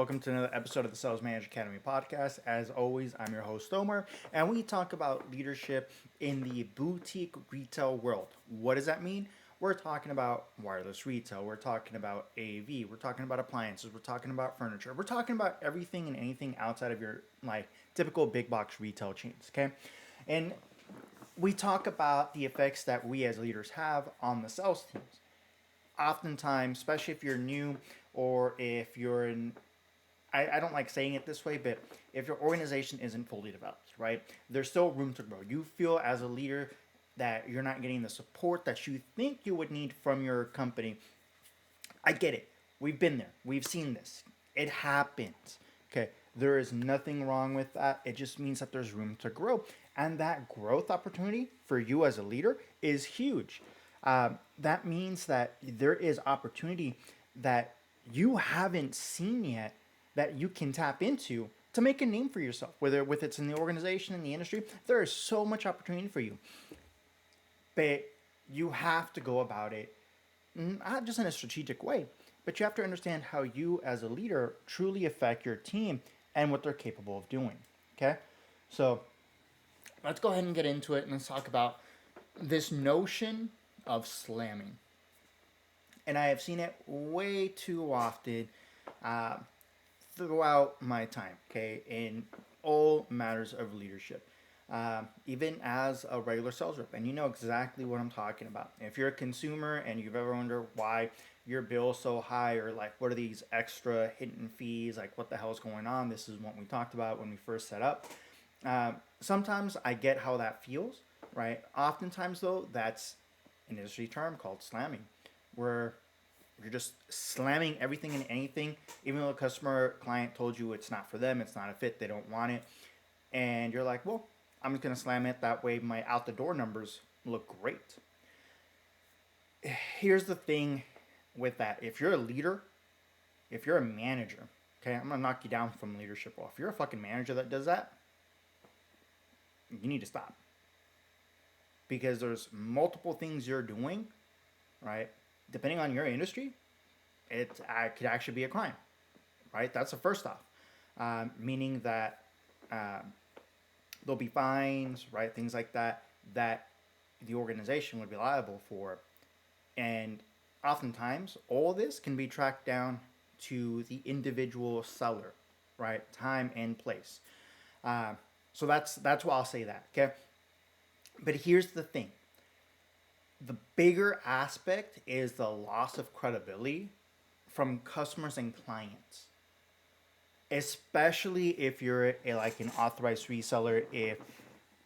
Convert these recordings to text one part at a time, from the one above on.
Welcome to another episode of the Sales Manager Academy podcast. As always, I'm your host, Omar, and we talk about leadership in the boutique retail world. What does that mean? We're talking about wireless retail, we're talking about AV, we're talking about appliances, we're talking about furniture, we're talking about everything and anything outside of your typical big box retail chains, okay? And we talk about the effects that we as leaders have on the sales teams. Oftentimes, especially if you're new or if you're in I don't like saying it this way, but if your organization isn't fully developed, right, there's still room to grow. You feel as a leader that you're not getting the support that you think you would need from your company. I get it. We've been there. We've seen this. It happens. Okay. There is nothing wrong with that. It just means that there's room to grow. And that growth opportunity for you as a leader is huge. That means that there is opportunity that you haven't seen yet that you can tap into to make a name for yourself, whether with it's in the organization, in the industry. There is so much opportunity for you, but you have to go about it not just in a strategic way, but you have to understand how you as a leader truly affect your team and what they're capable of doing. Okay, so let's go ahead and get into it and let's talk about this notion of slamming. And I have seen it way too often throughout my time, okay, in all matters of leadership, even as a regular sales rep. And you know exactly what I'm talking about. If you're a consumer and you've ever wondered why your bill's so high, or like what are these extra hidden fees, like what the hell's going on, this is what we talked about when we first set up. Sometimes I get how that feels, right? Oftentimes, though, that's an industry term called slamming, where you're just slamming everything and anything, even though the customer client told you it's not for them, it's not a fit, they don't want it. And you're like, well, I'm just going to slam it. That way my out the door numbers look great. Here's the thing with that. If you're a leader, if you're a manager, okay, I'm going to knock you down from leadership. Well, if you're a fucking manager that does that, you need to stop. Because there's multiple things you're doing, right? Depending on your industry, it could actually be a crime, right? That's the first off, meaning that there'll be fines, right? Things like that that the organization would be liable for. And oftentimes, all this can be tracked down to the individual seller, right? Time and place. So that's why I'll say that, okay? But here's the thing. The bigger aspect is the loss of credibility from customers and clients, especially if you're like an authorized reseller. If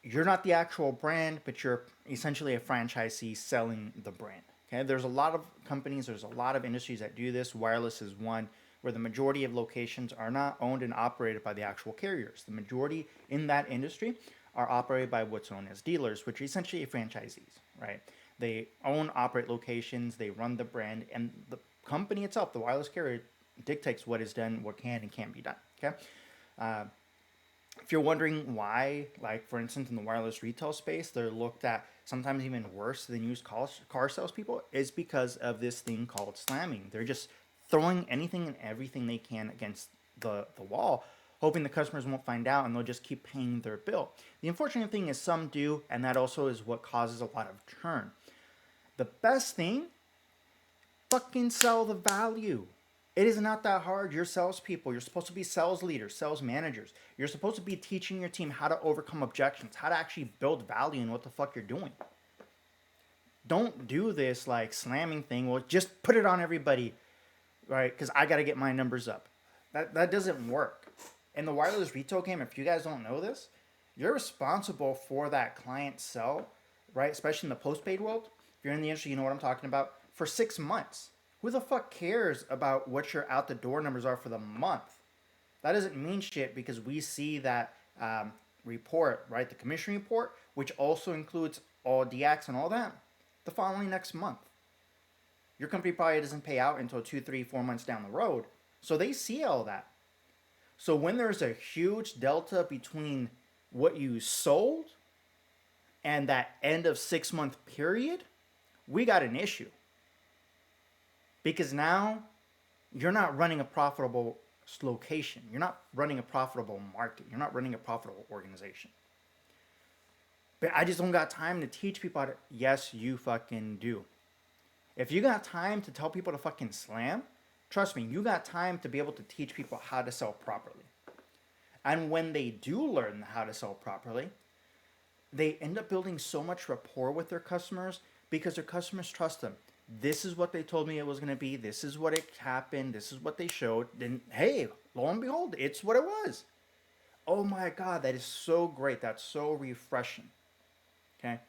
you're not the actual brand, but you're essentially a franchisee selling the brand. Okay, there's a lot of companies, there's a lot of industries that do this. Wireless is one, where the majority of locations are not owned and operated by the actual carriers. The majority in that industry are operated by what's known as dealers, which are essentially franchisees, right? They own, operate locations, they run the brand, and the company itself, the wireless carrier, dictates what is done, what can and can't be done, okay? If you're wondering why, like for instance, in the wireless retail space, they're looked at sometimes even worse than used car salespeople, is because of this thing called slamming. They're just throwing anything and everything they can against the wall, hoping the customers won't find out and they'll just keep paying their bill. The unfortunate thing is some do, and that also is what causes a lot of churn. The best thing, fucking sell the value. It is not that hard. You're salespeople. You're supposed to be sales leaders, sales managers. You're supposed to be teaching your team how to overcome objections, how to actually build value in what the fuck you're doing. Don't do this like slamming thing. Well, just put it on everybody, right? Because I got to get my numbers up. That doesn't work. In the wireless retail game, if you guys don't know this, you're responsible for that client sell, right? Especially in the postpaid world. If you're in the industry, you know what I'm talking about. For 6 months. Who the fuck cares about what your out the door numbers are for the month? That doesn't mean shit because we see that report, right? The commission report, which also includes all DX and all that, the following next month. Your company probably doesn't pay out until 2, 3, 4 months down the road. So they see all that. So when there's a huge delta between what you sold and that end of 6 month period, we got an issue. Because now you're not running a profitable location. You're not running a profitable market. You're not running a profitable organization. But I just don't got time to teach people how to. Yes, you fucking do. If you got time to tell people to fucking slam, trust me, you got time to be able to teach people how to sell properly. And when they do learn how to sell properly, they end up building so much rapport with their customers because their customers trust them. This is what they told me it was going to be. This is what it happened. This is what they showed. Then, hey, lo and behold, it's what it was. Oh my God, that is so great. That's so refreshing. Okay?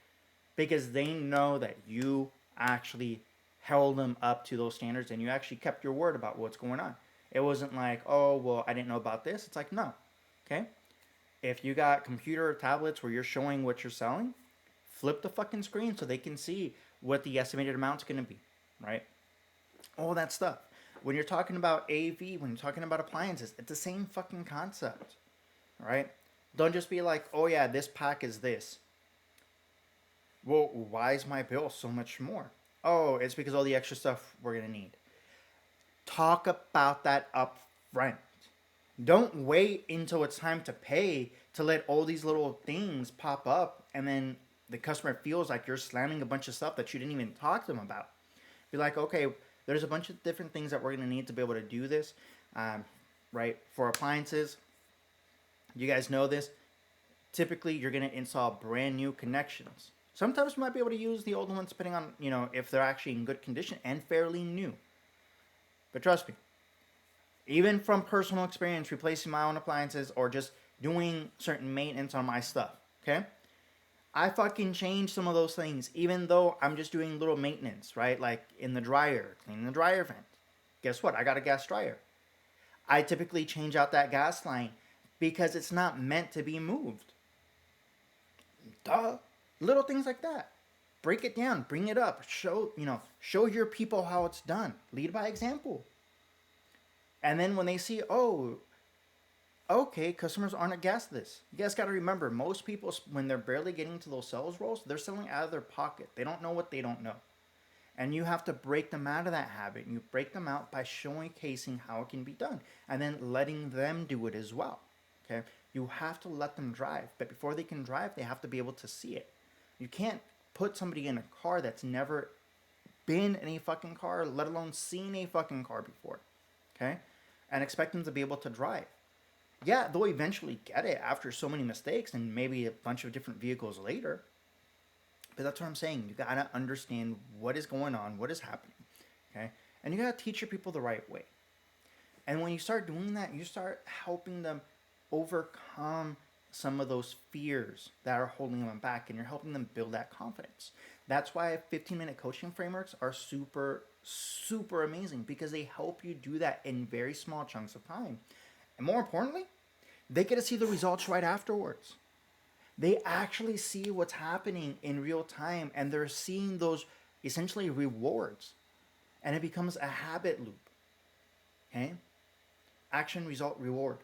Because they know that you actually held them up to those standards and you actually kept your word about what's going on. It wasn't like, oh, well, I didn't know about this. It's like, no. Okay? If you got computer or tablets where you're showing what you're selling, flip the fucking screen so they can see what the estimated amount's going to be, right? All that stuff. When you're talking about AV, when you're talking about appliances, it's the same fucking concept, right? Don't just be like, oh yeah, this pack is this. Well, why is my bill so much more? Oh, it's because all the extra stuff we're going to need. Talk about that up front. Don't wait until it's time to pay to let all these little things pop up and then the customer feels like you're slamming a bunch of stuff that you didn't even talk to them about. Be like, okay, there's a bunch of different things that we're going to need to be able to do this, right? For appliances, you guys know this. Typically, you're going to install brand new connections. Sometimes you might be able to use the old ones depending on, if they're actually in good condition and fairly new. But trust me, even from personal experience, replacing my own appliances or just doing certain maintenance on my stuff, okay? I fucking change some of those things, even though I'm just doing little maintenance, right? Like in the dryer, cleaning the dryer vent. Guess what? I got a gas dryer. I typically change out that gas line because it's not meant to be moved. Duh. Little things like that. Break it down, bring it up, show your people how it's done. Lead by example. And then when they see, oh, okay, customers aren't aghast at this. You guys got to remember, most people, when they're barely getting to those sales roles, they're selling out of their pocket. They don't know what they don't know. And you have to break them out of that habit. And you break them out by showcasing how it can be done. And then letting them do it as well. Okay? You have to let them drive. But before they can drive, they have to be able to see it. You can't put somebody in a car that's never been in a fucking car, let alone seen a fucking car before. Okay? And expect them to be able to drive. Yeah, they'll eventually get it after so many mistakes and maybe a bunch of different vehicles later. But that's what I'm saying. You gotta understand what is going on, what is happening. Okay? And you gotta teach your people the right way. And when you start doing that, you start helping them overcome some of those fears that are holding them back, and you're helping them build that confidence. That's why 15-minute coaching frameworks are super, super amazing, because they help you do that in very small chunks of time. And more importantly, they get to see the results right afterwards. They actually see what's happening in real time, and they're seeing those essentially rewards. And it becomes a habit loop. Okay? Action, result, reward.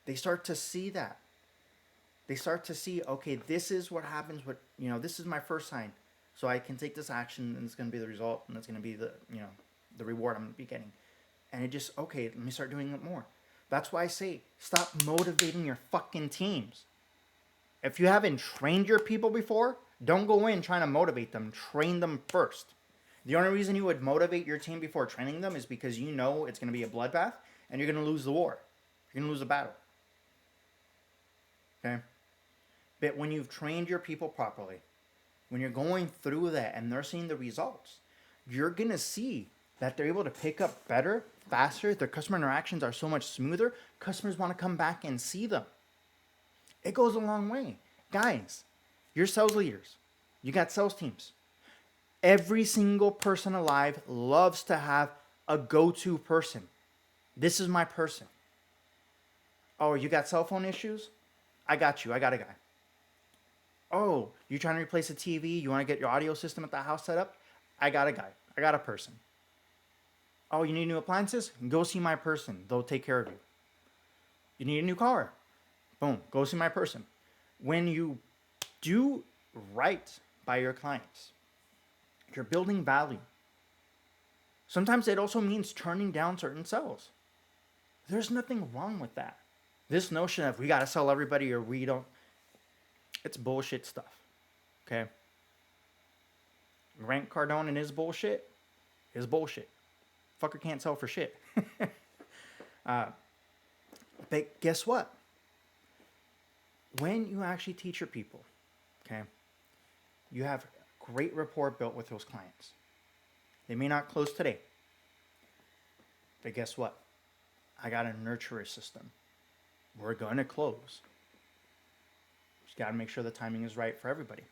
They start to see that. They start to see, okay, this is what happens with, this is my first sign. So I can take this action, and it's going to be the result, and it's going to be the, the reward I'm going to be getting. And it just, okay, let me start doing it more. That's why I say, stop motivating your fucking teams. If you haven't trained your people before, don't go in trying to motivate them. Train them first. The only reason you would motivate your team before training them is because you know it's going to be a bloodbath and you're going to lose the war. You're going to lose the battle. Okay? But when you've trained your people properly, when you're going through that and they're seeing the results, you're going to see that they're able to pick up better, faster. Their customer interactions are so much smoother. Customers want to come back and see them. It goes a long way. Guys, you're sales leaders. You got sales teams. Every single person alive loves to have a go-to person. This is my person. Oh, you got cell phone issues? I got you. I got a guy. Oh, you trying to replace a TV? You want to get your audio system at the house set up? I got a guy. I got a person. Oh, you need new appliances? Go see my person. They'll take care of you. You need a new car? Boom, go see my person. When you do right by your clients, you're building value. Sometimes it also means turning down certain sales. There's nothing wrong with that. This notion of we got to sell everybody or we don't, it's bullshit stuff. Okay? Grant Cardone and his bullshit is bullshit. Fucker can't sell for shit. But guess what? When you actually teach your people, okay, you have great rapport built with those clients. They may not close today, but guess what? I got a nurturer system. We're going to close. Just got to make sure the timing is right for everybody.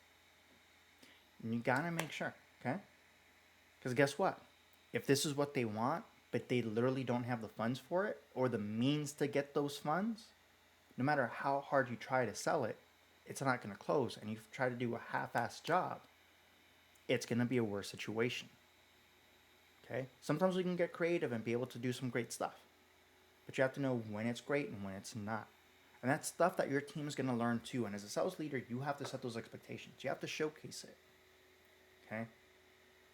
And you got to make sure, okay? Because guess what? If this is what they want, but they literally don't have the funds for it or the means to get those funds, no matter how hard you try to sell it, it's not going to close. And you try to do a half-assed job, it's going to be a worse situation. Okay? Sometimes we can get creative and be able to do some great stuff. But you have to know when it's great and when it's not. And that's stuff that your team is going to learn too. And as a sales leader, you have to set those expectations. You have to showcase it. Okay?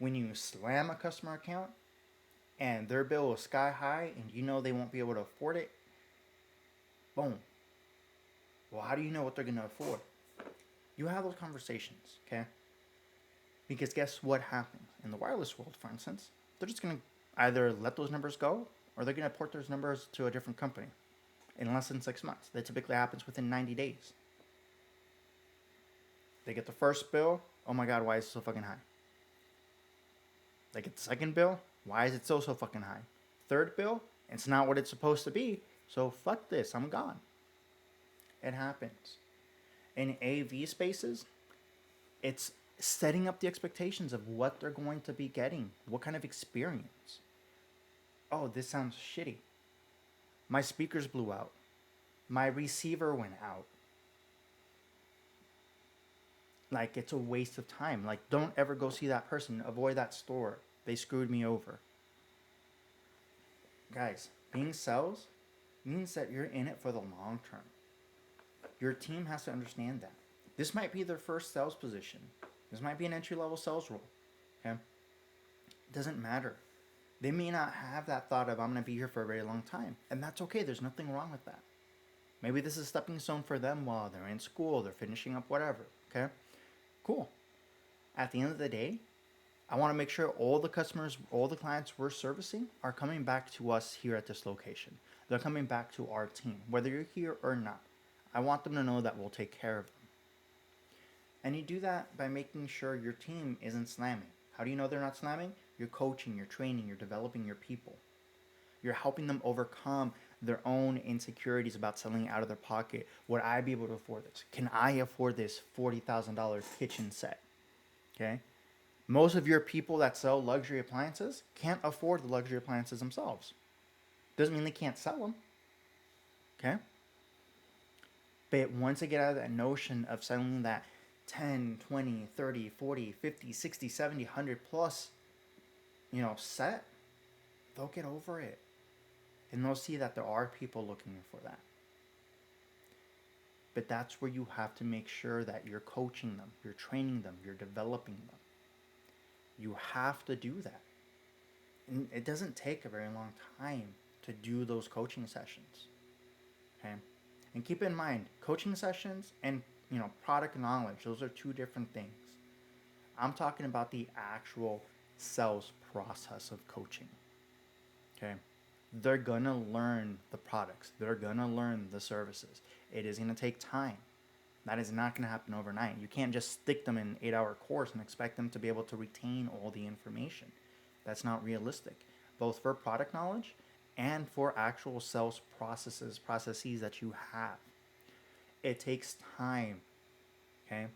When you slam a customer account and their bill is sky high and you know they won't be able to afford it, boom. Well, how do you know what they're going to afford? You have those conversations, okay? Because guess what happens? In the wireless world, for instance, they're just going to either let those numbers go or they're going to port those numbers to a different company in less than 6 months. That typically happens within 90 days. They get the first bill, oh my God, why is it so fucking high? They get the second bill, why is it so fucking high? Third bill, it's not what it's supposed to be, so fuck this, I'm gone. It happens. In AV spaces, it's setting up the expectations of what they're going to be getting, what kind of experience. Oh, this sounds shitty. My speakers blew out. My receiver went out. Like, it's a waste of time. Like, don't ever go see that person. Avoid that store. They screwed me over. Guys, being sales means that you're in it for the long term. Your team has to understand that. This might be their first sales position. This might be an entry-level sales role. Okay? It doesn't matter. They may not have that thought of, I'm going to be here for a very long time. And that's okay. There's nothing wrong with that. Maybe this is a stepping stone for them while they're in school, they're finishing up whatever. Okay? Cool. At the end of the day, I want to make sure all the customers, all the clients we're servicing are coming back to us here at this location. They're coming back to our team, whether you're here or not. I want them to know that we'll take care of them. And you do that by making sure your team isn't slamming. How do you know they're not slamming? You're coaching, you're training, you're developing your people. You're helping them overcome their own insecurities about selling out of their pocket. Would I be able to afford this? Can I afford this $40,000 kitchen set? Okay? Most of your people that sell luxury appliances can't afford the luxury appliances themselves. Doesn't mean they can't sell them. Okay? But once they get out of that notion of selling that 10, 20, 30, 40, 50, 60, 70, 100 plus, set, they'll get over it. And they'll see that there are people looking for that. But that's where you have to make sure that you're coaching them, you're training them, you're developing them. You have to do that. And it doesn't take a very long time to do those coaching sessions. Okay? And keep in mind, coaching sessions and product knowledge, those are two different things. I'm talking about the actual sales process of coaching. Okay? They're going to learn the products. They're going to learn the services. It is going to take time. That is not going to happen overnight. You can't just stick them in an 8-hour course and expect them to be able to retain all the information. That's not realistic, both for product knowledge and for actual sales processes that you have. It takes time, okay?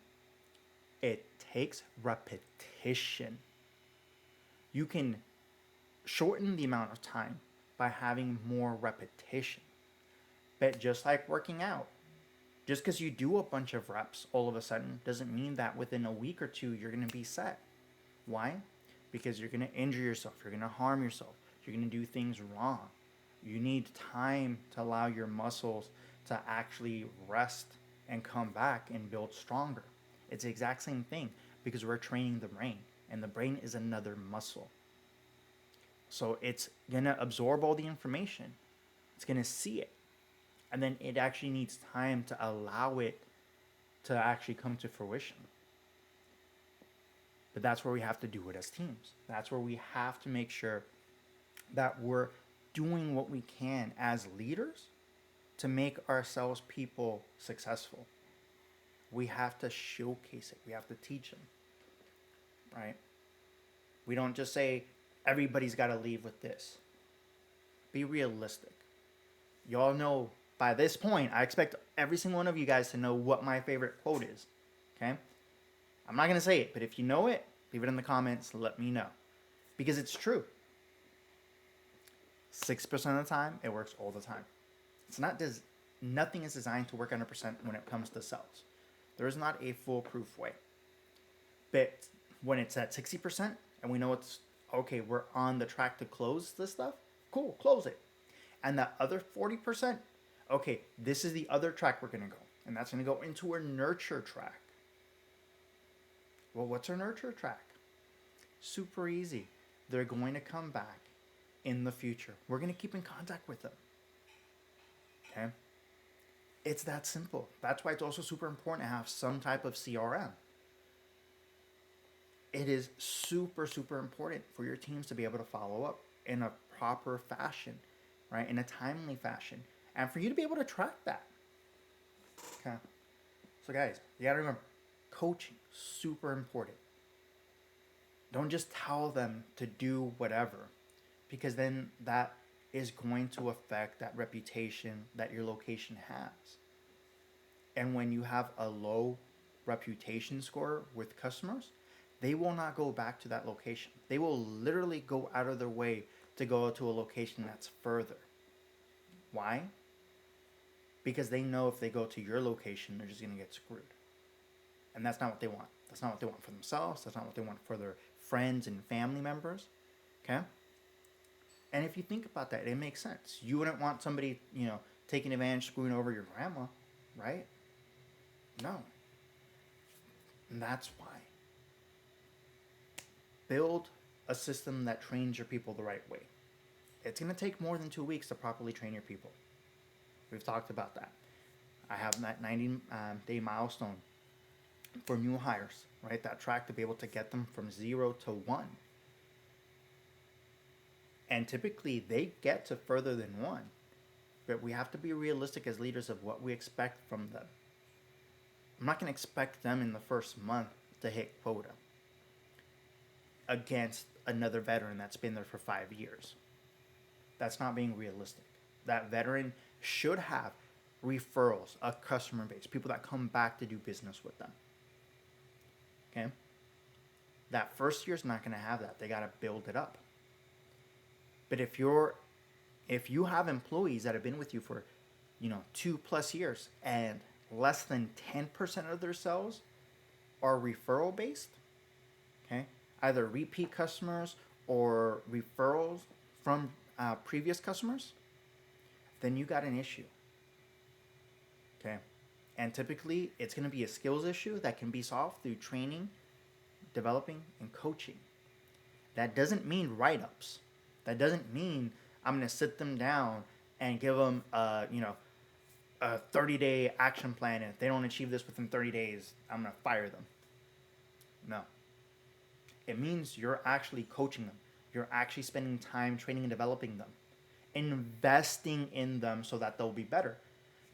It takes repetition. You can shorten the amount of time by having more repetition. But just like working out, just because you do a bunch of reps all of a sudden doesn't mean that within a week or two you're going to be set. Why? Because you're going to injure yourself. You're going to harm yourself. You're going to do things wrong. You need time to allow your muscles to actually rest and come back and build stronger. It's the exact same thing because we're training the brain, and the brain is another muscle. So it's going to absorb all the information, It's going to see it. And then it actually needs time to allow it to actually come to fruition. But that's where we have to do it as teams. That's where we have to make sure that we're doing what we can as leaders to make our salespeople successful. We have to showcase it. We have to teach them, right? We don't just say everybody's got to leave with this. Be realistic. Y'all know by this point, I expect every single one of you guys to know what my favorite quote is. Okay? I'm not going to say it, but if you know it, leave it in the comments. Let me know. Because it's true. 6% of the time, it works all the time. Nothing is designed to work 100% when it comes to sales. There is not a foolproof way. But when it's at 60% and we know it's, okay, we're on the track to close this stuff, cool, close it. And that other 40%, okay, this is the other track we're going to go. And that's going to go into our nurture track. Well, what's our nurture track? Super easy. They're going to come back in the future. We're going to keep in contact with them. Okay? It's that simple. That's why it's also super important to have some type of CRM. It is super, super important for your teams to be able to follow up in a proper fashion, right? In a timely fashion. And for you to be able to track that. Okay. So guys, you got to remember, coaching, super important. Don't just tell them to do whatever, because then that is going to affect that reputation that your location has. And when you have a low reputation score with customers, they will not go back to that location. They will literally go out of their way to go to a location that's further. Why? Because they know if they go to your location, they're just going to get screwed. And that's not what they want. That's not what they want for themselves. That's not what they want for their friends and family members. Okay? And if you think about that, it makes sense. You wouldn't want somebody, taking advantage, screwing over your grandma, right? No. And that's why. Build a system that trains your people the right way. It's going to take more than 2 weeks to properly train your people. We've talked about that. I have that 90-day milestone for new hires, right? That track to be able to get them from 0 to 1. And typically they get to further than 1. But we have to be realistic as leaders of what we expect from them. I'm not going to expect them in the first month to hit quota against another veteran that's been there for 5 years. That's not being realistic. That veteran should have referrals, a customer base, people that come back to do business with them. Okay? That first year's not going to have that. They got to build it up. But if you have employees that have been with you for, 2+ years and less than 10% of their sales are referral based, okay? Either repeat customers or referrals from previous customers, then you got an issue. Okay? And typically, it's going to be a skills issue that can be solved through training, developing, and coaching. That doesn't mean write-ups. That doesn't mean I'm going to sit them down and give them, a 30-day action plan. And if they don't achieve this within 30 days, I'm going to fire them. No. It means you're actually coaching them. You're actually spending time training and developing them, investing in them so that they'll be better,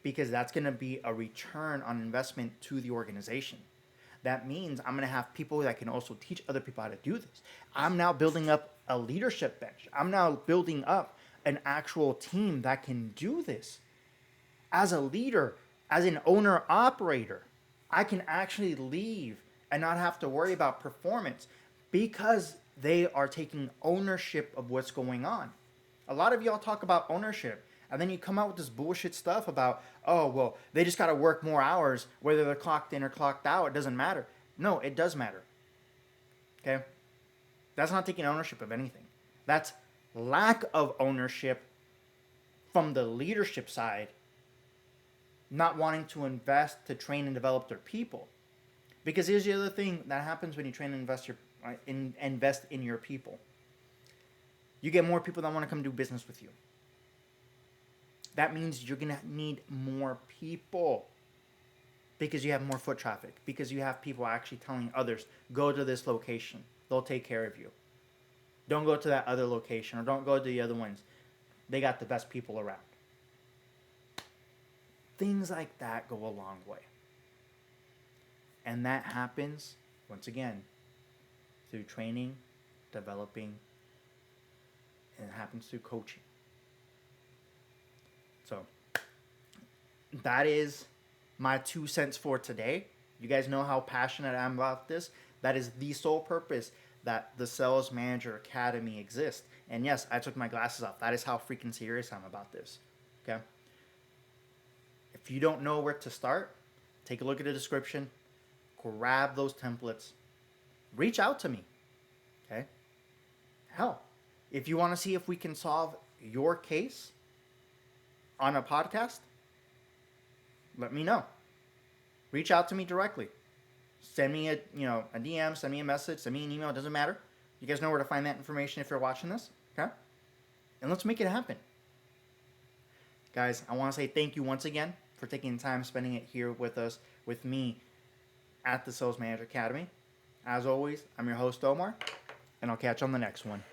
because that's going to be a return on investment to the organization. That means I'm going to have people that can also teach other people how to do this. I'm now building up a leadership bench. I'm now building up an actual team that can do this. As a leader, as an owner operator, I can actually leave and not have to worry about performance because they are taking ownership of what's going on. A lot of y'all talk about ownership, and then you come out with this bullshit stuff about, oh, well, they just got to work more hours, whether they're clocked in or clocked out. It doesn't matter. No, it does matter. Okay? That's not taking ownership of anything. That's lack of ownership from the leadership side, not wanting to invest to train and develop their people. Because here's the other thing that happens when you train and invest in your people. You get more people that want to come do business with you. That means you're going to need more people because you have more foot traffic, because you have people actually telling others, go to this location. They'll take care of you. Don't go to that other location, or don't go to the other ones. They got the best people around. Things like that go a long way. And that happens, once again, through training, developing, and it happens through coaching. So that is my 2 cents for today. You guys know how passionate I am about this. That is the sole purpose that the Sales Manager Academy exists. And yes, I took my glasses off. That is how freaking serious I'm about this. Okay? If you don't know where to start, take a look at the description. Grab those templates. Reach out to me. Okay? Hell, if you want to see if we can solve your case on a podcast, let me know. Reach out to me directly. Send me a DM, send me a message, send me an email, it doesn't matter. You guys know where to find that information if you're watching this, okay? And let's make it happen. Guys, I want to say thank you once again for taking the time spending it here with us, with me at the Sales Manager Academy. As always, I'm your host, Omar, and I'll catch you on the next one.